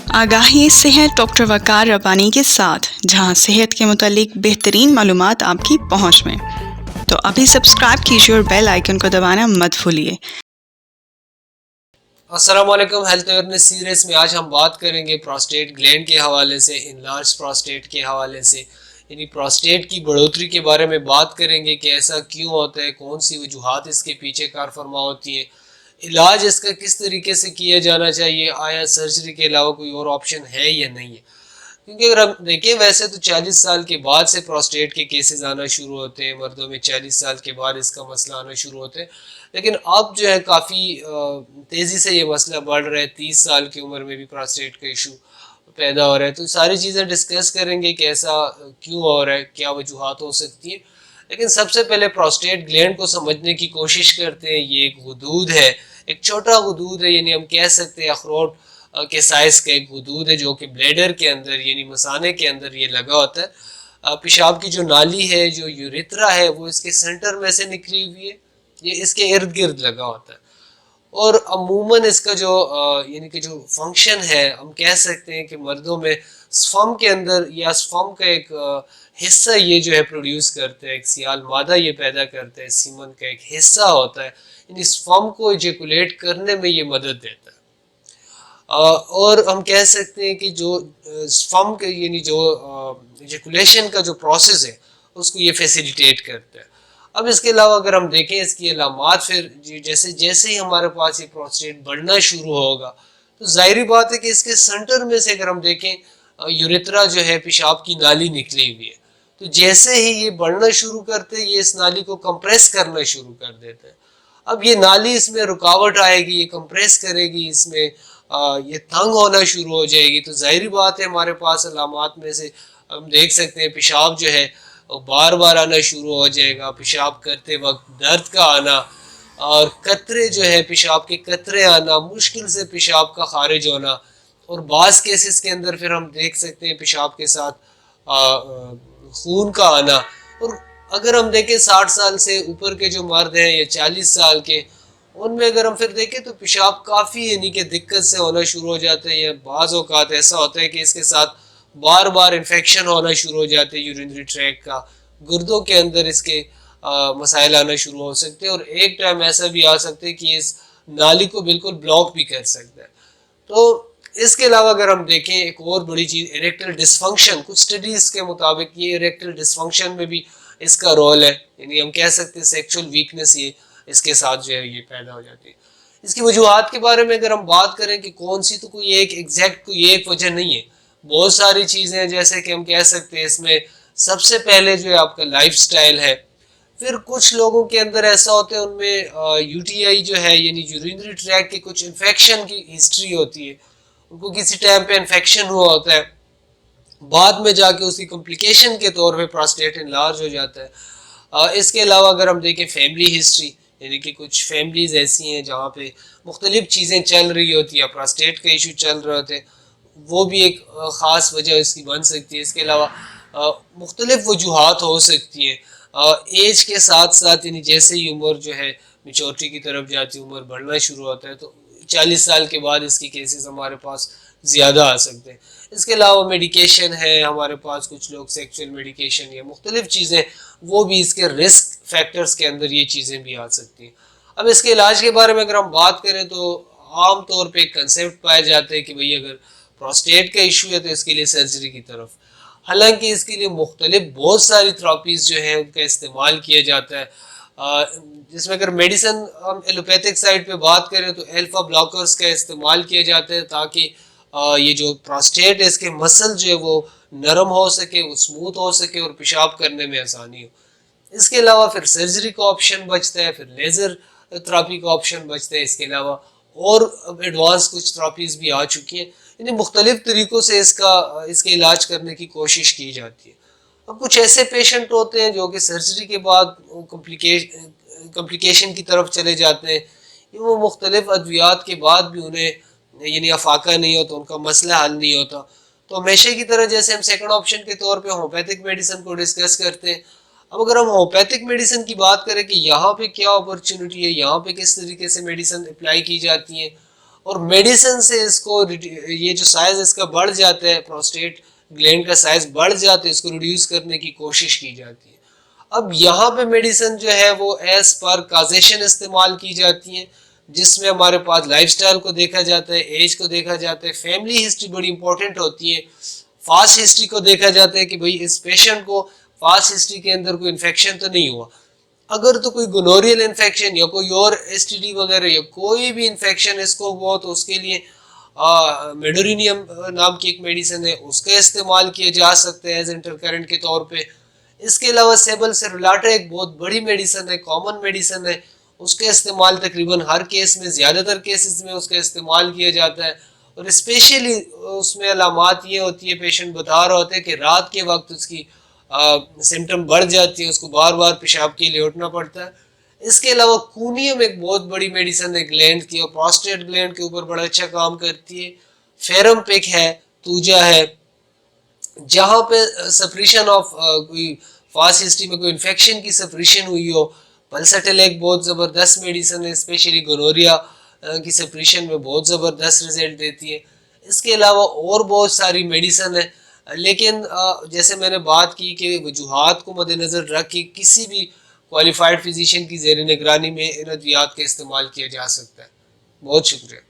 आगाही सेहत डॉक्टर वकार रब्बानी के साथ, जहां सेहत के मुतालिक बेहतरीन मालूमात आपकी पहुंच में। तो अभी सब्सक्राइब कीजिए और बेल आइकन को दबाना मत भूलिए। अस्सलाम वालेकुम। हेल्थ अवेयरनेस सीरीज में आज हम बात करेंगे प्रोस्टेट ग्लैंड के हवाले से, इनलार्ज प्रोस्टेट के हवाले से, यानी प्रोस्टेट की बढ़ोतरी के बारे में बात करेंगे कि ऐसा क्यों होता है, कौन सी वजूहात इसके पीछे कार फरमा होती है, इलाज इसका किस तरीके से किया जाना चाहिए, आया सर्जरी के अलावा कोई और ऑप्शन है या नहीं है। क्योंकि अगर हम देखें वैसे तो 40 साल के बाद से प्रोस्टेट के केसेस आना शुरू होते हैं, मर्दों में 40 साल के बाद इसका मसला आना शुरू होता है। लेकिन अब जो है काफ़ी तेज़ी से ये मसला बढ़ रहा है, 30 साल की उम्र में भी प्रोस्टेट का इशू पैदा हो रहा है। तो सारी चीज़ें डिस्कस करेंगे कि ऐसा क्यों हो रहा है, क्या वजूहात हो सकती है। लेकिन सबसे पहले प्रोस्टेट ग्लैंड को समझने की कोशिश करते हैं। ये एक गुदूद है, एक छोटा गुदूद है, यानी हम कह सकते हैं अखरोट के साइज का एक गुदूद है जो कि ब्लैडर के अंदर यानी मसाने के अंदर ये लगा होता है। पेशाब की जो नाली है, जो यूरेथ्रा है, वो इसके सेंटर में से निकली हुई है, ये इसके इर्द गिर्द लगा होता है। और अमूमन इसका जो यानी कि जो फंक्शन है, हम कह सकते हैं कि मर्दों में स्पर्म के अंदर या स्पर्म का एक हिस्सा ये जो है प्रोड्यूस करते हैं, एक सियाल मादा ये पैदा करते हैं, सीमन का एक हिस्सा होता है, यानी स्पर्म को इजेकुलेट करने में ये मदद देता है। और हम कह सकते हैं कि जो स्पर्म के यानी जो इजेकुलेशन का जो प्रोसेस है उसको ये फैसिलिटेट करता है। अब इसके अलावा अगर हम देखें इसकी अलामात, फिर जैसे जैसे ही हमारे पास ये प्रोस्टेट बढ़ना शुरू होगा तो जाहिर बात है कि इसके सेंटर में से अगर हम देखें यूरेथ्रा जो है, पेशाब की नाली निकली हुई है। तो जैसे ही ये बढ़ना शुरू करते हैं ये इस नाली को कंप्रेस करना शुरू कर देते हैं। अब ये नाली इसमें रुकावट आएगी, ये कंप्रेस करेगी, इसमें ये तंग होना शुरू हो जाएगी। तो जाहिर बात है हमारे पास अलामात में से हम देख सकते हैं पेशाब जो है वो बार बार आना शुरू हो जाएगा, पेशाब करते वक्त दर्द का आना, और कतरे जो है पेशाब के कतरे आना, मुश्किल से पेशाब का खारिज होना। और बाज़ केसेस के अंदर फिर हम देख सकते हैं पेशाब के साथ खून का आना। और अगर हम देखें 60 साल से ऊपर के जो मर्द हैं या 40 साल के, उनमें अगर हम फिर देखें तो पेशाब काफ़ी यानी कि दिक्कत से होना शुरू हो जाता है, या बाज़ औक़ात ऐसा होता है कि इसके साथ बार बार इन्फेक्शन होना शुरू हो जाते हैं यूरिनरी ट्रैक का, गुर्दों के अंदर इसके मसाइल आना शुरू हो सकते हैं, और एक टाइम ऐसा भी आ सकता है कि इस नाली को बिल्कुल ब्लॉक भी कर सकता है। तो इसके अलावा अगर हम देखें एक और बड़ी चीज़, इरेक्टल डिसफंक्शन, कुछ स्टडीज़ के मुताबिक ये इरेक्टल डिसफंक्शन में भी इसका रोल है, यानी हम कह सकते हैं सेक्सुअल वीकनेस ये इसके साथ जो है ये पैदा हो जाती है। इसकी वजूहात के बारे में अगर हम बात करें कि कौन सी, तो कोई एक एग्जैक्ट कोई एक वजह नहीं है, बहुत सारी चीज़ें हैं। जैसे कि हम कह सकते हैं इसमें सबसे पहले जो है आपका लाइफस्टाइल है। फिर कुछ लोगों के अंदर ऐसा होता है उनमें यूटीआई जो है यानी यूरिनरी ट्रैक की कुछ इन्फेक्शन की हिस्ट्री होती है, उनको किसी टाइम पे इन्फेक्शन हुआ होता है, बाद में जाके उसकी कॉम्प्लिकेशन के तौर पे प्रोस्टेट इनलार्ज हो जाता है। इसके अलावा अगर हम देखें फैमिली हिस्ट्री, यानी कि कुछ फैमिलीज ऐसी हैं जहाँ पे मुख्तलिफ चीज़ें चल रही होती है, प्रोस्टेट का इशू चल रहे होते हैं, वो भी एक ख़ास वजह इसकी बन सकती है। इसके अलावा मुख्तलिफ वजूहात हो सकती हैं। एज के साथ साथ यानी जैसे ही उम्र जो है मेचोरिटी की तरफ जाती है, उम्र बढ़ना शुरू होता है, तो 40 साल के बाद इसकी केसेस हमारे पास ज़्यादा आ सकते हैं। इसके अलावा मेडिकेशन है हमारे पास, कुछ लोग सेक्सुअल मेडिकेशन या मुख्तलिफ चीज़ें, वो भी इसके रिस्क फैक्टर्स के अंदर ये चीज़ें भी आ सकती हैं। अब इसके इलाज के बारे में अगर हम बात करें तो आम तौर पे एक कंसेप्ट पाए जाते हैं कि भाई अगर प्रोस्टेट का इशू है तो इसके लिए सर्जरी की तरफ, हालांकि इसके लिए मुख्तलिफ बहुत सारी थेरापीज़ जो है उनका इस्तेमाल किया जाता है। जिसमें अगर मेडिसन हम एलोपैथिक साइड पे बात करें तो अल्फा ब्लॉकर्स का इस्तेमाल किया जाता है, ताकि ये जो प्रोस्टेट है इसके मसल जो है वो नरम हो सके, वो स्मूथ हो सके और पेशाब करने में आसानी हो। इसके अलावा फिर सर्जरी का ऑप्शन बचता है, फिर लेज़र थेरापी का ऑप्शन बचता है। इसके अलावा और एडवांस कुछ थेरापीज़ भी आ चुकी हैं, यानी मुख्तलिफ तरीक़ों से इसके इलाज करने की कोशिश की जाती है। अब कुछ ऐसे पेशेंट होते हैं जो कि सर्जरी के बाद कम्प्लिकेशन की तरफ चले जाते हैं, वो मुख्तलिफ अद्वियात के बाद भी उन्हें यानी अफाका नहीं होता, उनका मसला हल नहीं होता। तो हमेशा की तरह जैसे हम सेकंड ऑप्शन के तौर पे होम्योपैथिक मेडिसिन को डिस्कस करते हैं। अब अगर हम होम्योपैथिक मेडिसिन की बात करें कि यहाँ पे क्या अपॉर्चुनिटी है, यहाँ पे किस तरीके से मेडिसिन अप्लाई की जाती है, और मेडिसिन से इसको ये जो साइज इसका बढ़ जाता है, प्रोस्टेट ग्लैंड का साइज बढ़ जाता है, इसको रिड्यूस करने की कोशिश की जाती है। अब यहाँ पे मेडिसिन जो है वो एज पर काजेशन इस्तेमाल की जाती है, जिसमें हमारे पास लाइफस्टाइल को देखा जाता है, एज को देखा जाता है, फैमिली हिस्ट्री बड़ी इंपॉर्टेंट होती है, फास्ट हिस्ट्री को देखा जाता है कि भाई इस पेशेंट को फास्ट हिस्ट्री के अंदर कोई इन्फेक्शन तो नहीं हुआ। अगर तो कोई गोनोरियल इन्फेक्शन या कोई और एसटीडी वगैरह या कोई भी इन्फेक्शन इसको हुआ तो उसके लिए मेडोरिनियम नाम की एक मेडिसिन है, उसका इस्तेमाल किया जा सकता है एज इंटरकरेंट के तौर पे। इसके अलावा सेबल सेरुलाटा एक बहुत बड़ी मेडिसिन है, कॉमन मेडिसिन है, उसका इस्तेमाल तकरीबन हर केस में, ज़्यादातर केसेस में उसका इस्तेमाल किया जाता है। और स्पेशली उसमें अलामात ये होती है, पेशेंट बता रहा होता है कि रात के वक्त उसकी सिम्टम बढ़ जाती है, उसको बार बार पेशाब के लिए उठना पड़ता है। इसके अलावा कूनियम एक बहुत बड़ी मेडिसिन है ग्लैंड की, और प्रोस्टेट ग्लैंड के ऊपर बड़ा अच्छा काम करती है। फेरम पिक है, तूजा है, जहाँ पे सप्रेशन ऑफ कोई फास्ट हिस्ट्री में कोई इन्फेक्शन की सप्रेशन हुई हो। पल्सटेल एक बहुत ज़बरदस्त मेडिसिन है, स्पेशली गोनोरिया की सप्रेशन में बहुत ज़बरदस्त रिजल्ट देती है। इसके अलावा और बहुत सारी मेडिसिन है, लेकिन जैसे मैंने बात की कि वजूहात को मद्देनज़र रख के किसी भी क्वालिफाइड फिजिशियन की ज़ेर निगरानी में इन अद्वियात का इस्तेमाल किया जा सकता है। बहुत शुक्रिया।